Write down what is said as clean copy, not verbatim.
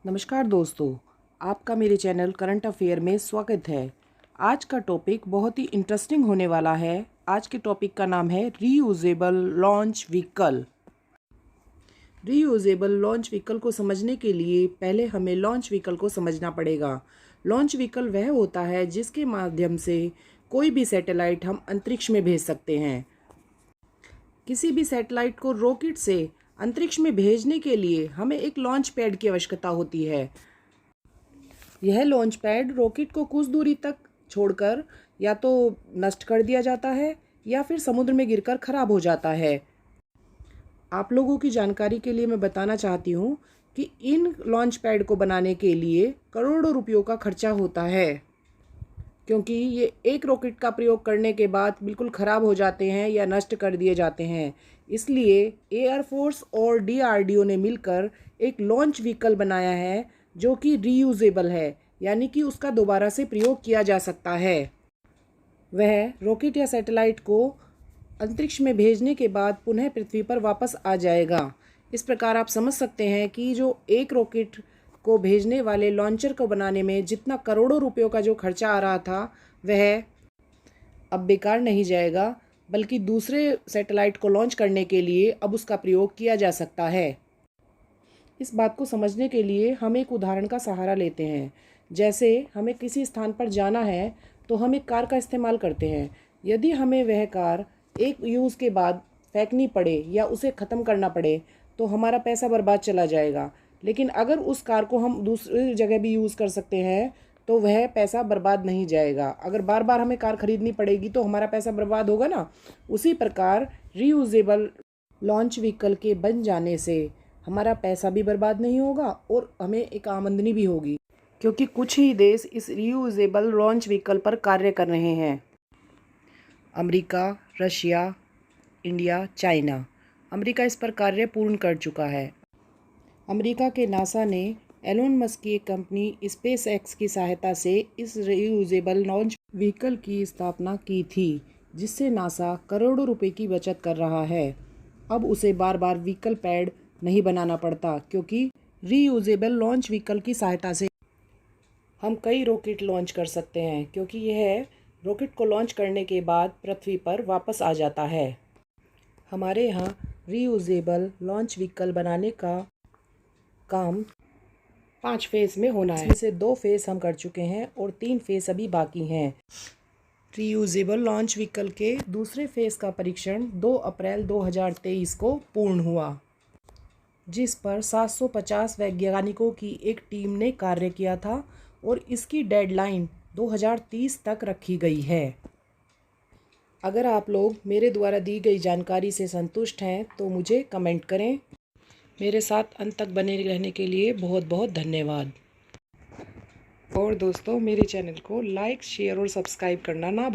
नमस्कार दोस्तों, आपका मेरे चैनल करंट अफेयर में स्वागत है। आज का टॉपिक बहुत ही इंटरेस्टिंग होने वाला है। आज के टॉपिक का नाम है reusable launch vehicle. Reusable launch vehicle को समझने के लिए पहले हमें लॉन्च व्हीकल को समझना पड़ेगा। लॉन्च व्हीकल वह होता है जिसके माध्यम से कोई भी सैटेलाइट हम अंतरिक्ष में भेज सकते हैं। किसी भी सैटेलाइट को रॉकेट से अंतरिक्ष में भेजने के लिए हमें एक लॉन्च पैड की आवश्यकता होती है। यह लॉन्च पैड रॉकेट को कुछ दूरी तक छोड़कर या तो नष्ट कर दिया जाता है या फिर समुद्र में गिरकर खराब हो जाता है। आप लोगों की जानकारी के लिए मैं बताना चाहती हूँ कि इन लॉन्च पैड को बनाने के लिए करोड़ों रुपयों का खर्चा होता है, क्योंकि ये एक रॉकेट का प्रयोग करने के बाद बिल्कुल ख़राब हो जाते हैं या नष्ट कर दिए जाते हैं। इसलिए एयरफोर्स और डीआरडीओ ने मिलकर एक लॉन्च व्हीकल बनाया है जो कि रीयूजेबल है, यानी कि उसका दोबारा से प्रयोग किया जा सकता है। वह रॉकेट या सैटेलाइट को अंतरिक्ष में भेजने के बाद पुनः पृथ्वी पर वापस आ जाएगा। इस प्रकार आप समझ सकते हैं कि जो एक रॉकेट को भेजने वाले लॉन्चर को बनाने में जितना करोड़ों रुपयों का जो खर्चा आ रहा था वह अब बेकार नहीं जाएगा, बल्कि दूसरे सैटेलाइट को लॉन्च करने के लिए अब उसका प्रयोग किया जा सकता है। इस बात को समझने के लिए हम एक उदाहरण का सहारा लेते हैं। जैसे हमें किसी स्थान पर जाना है तो हम एक कार का इस्तेमाल करते हैं। यदि हमें वह कार एक यूज़ के बाद फेंकनी पड़े या उसे ख़त्म करना पड़े तो हमारा पैसा बर्बाद चला जाएगा। लेकिन अगर उस कार को हम दूसरी जगह भी यूज़ कर सकते हैं तो वह पैसा बर्बाद नहीं जाएगा। अगर बार बार हमें कार खरीदनी पड़ेगी तो हमारा पैसा बर्बाद होगा ना। उसी प्रकार रीयूजेबल लॉन्च व्हीकल के बन जाने से हमारा पैसा भी बर्बाद नहीं होगा और हमें एक आमदनी भी होगी, क्योंकि कुछ ही देश इस रीयूजेबल लॉन्च व्हीकल पर कार्य कर रहे हैं। America, Russia, India, China. America इस पर कार्य पूर्ण कर चुका है। अमेरिका के नासा ने एलोन मस्क की एक कंपनी स्पेस एक्स की सहायता से इस रीयूजेबल लॉन्च व्हीकल की स्थापना की थी, जिससे नासा करोड़ों रुपए की बचत कर रहा है। अब उसे बार बार व्हीकल पैड नहीं बनाना पड़ता, क्योंकि रीयूजेबल लॉन्च व्हीकल की सहायता से हम कई रॉकेट लॉन्च कर सकते हैं, क्योंकि यह रॉकेट को लॉन्च करने के बाद पृथ्वी पर वापस आ जाता है। हमारे यहाँ रीयूजेबल लॉन्च व्हीकल बनाने का काम 5 फेज़ में होना है। इसमें से 2 फेज़ हम कर चुके हैं और 3 फेज़ अभी बाकी हैं। रीयूजेबल लॉन्च व्हीकल के दूसरे फेज़ का परीक्षण 2 अप्रैल 2023 को पूर्ण हुआ, जिस पर 750 वैज्ञानिकों की एक टीम ने कार्य किया था और इसकी डेडलाइन 2030 तक रखी गई है। अगर आप लोग मेरे द्वारा दी गई जानकारी से संतुष्ट हैं तो मुझे कमेंट करें। मेरे साथ अंत तक बने रहने के लिए बहुत बहुत धन्यवाद। और दोस्तों, मेरे चैनल को लाइक, शेयर और सब्सक्राइब करना ना भूलें।